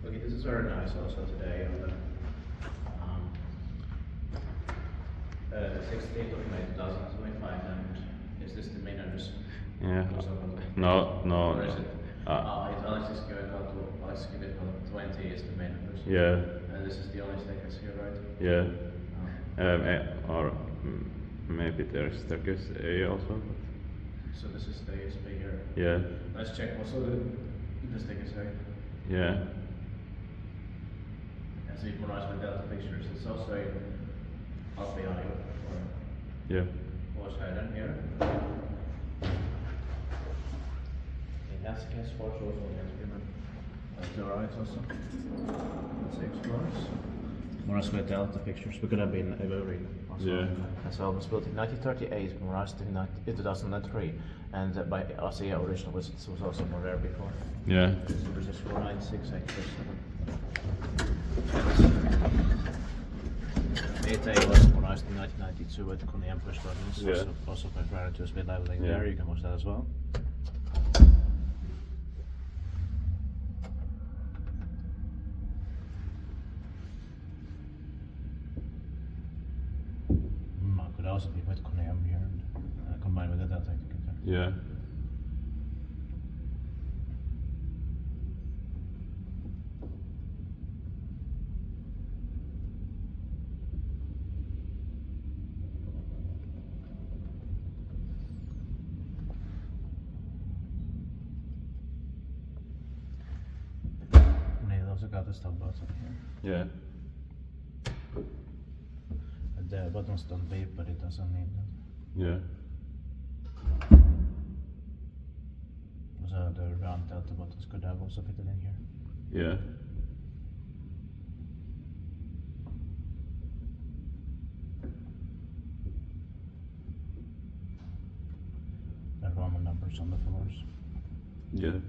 Okay, this is very nice also today on the 16th of May 2025, and is this the main address? Yeah. No. Or is it? It's Aleksis Kiven katu, Aleksis Kiven katu 20 is the main address. Yeah. And this is the only staircase here, right? Yeah. Or maybe there's staircase A also. So this is the ASP here. Yeah. Let's check also the staircase area. Yeah. And so you can rise with delta fixtures. It's also up behind you. Yeah. What's hidden here? It has gas force also against women. That's the right also. 6 floors. Mirage with delta fixtures. We could have been Evergreen also. Yeah. And so it was built in 1938, Mirage in 2003. And by ASEA original was also more there before. Yeah. This is British 496 acres. 8A was modernized in 1992 with Kone and push buttons. Yeah. Also by prior to speed leveling Yeah. there, you can watch that as well. Could also be with Kone here and combined with the delta indicator. Yeah. And it also got the stop button here. Yeah. The buttons don't beep, but it doesn't need them. Yeah. So the round delta buttons could have also fitted in here. Yeah. The Roman numbers on the floors. Yeah.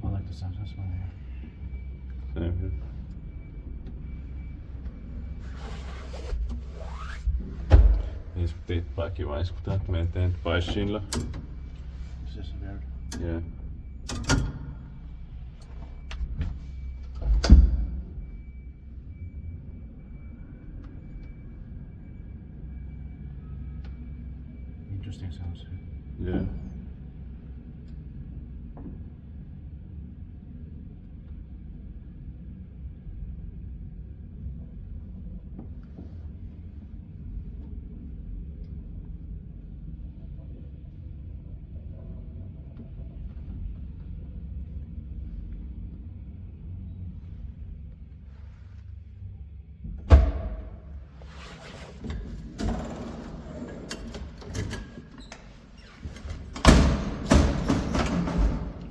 I like the sensors one here. Same here. These bit paikki-wise, kun täältä maintained paisilla. This is weird. Yeah. Interesting sounds here. Yeah.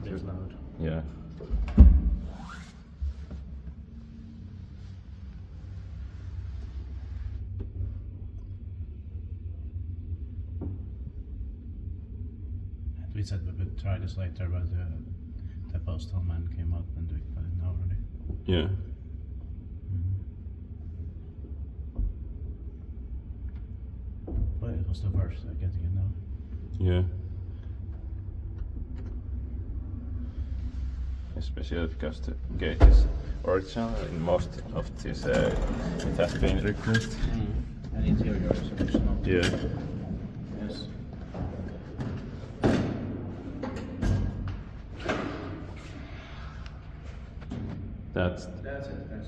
It's loud. Yeah. And we said we would try this later, but the postal man came out and we got it now already. Yeah. But it was the worst getting it now. Yeah. Especially because the gate is original in most of this it has been replaced. And interior is original. Yeah. Yes. That's That's it.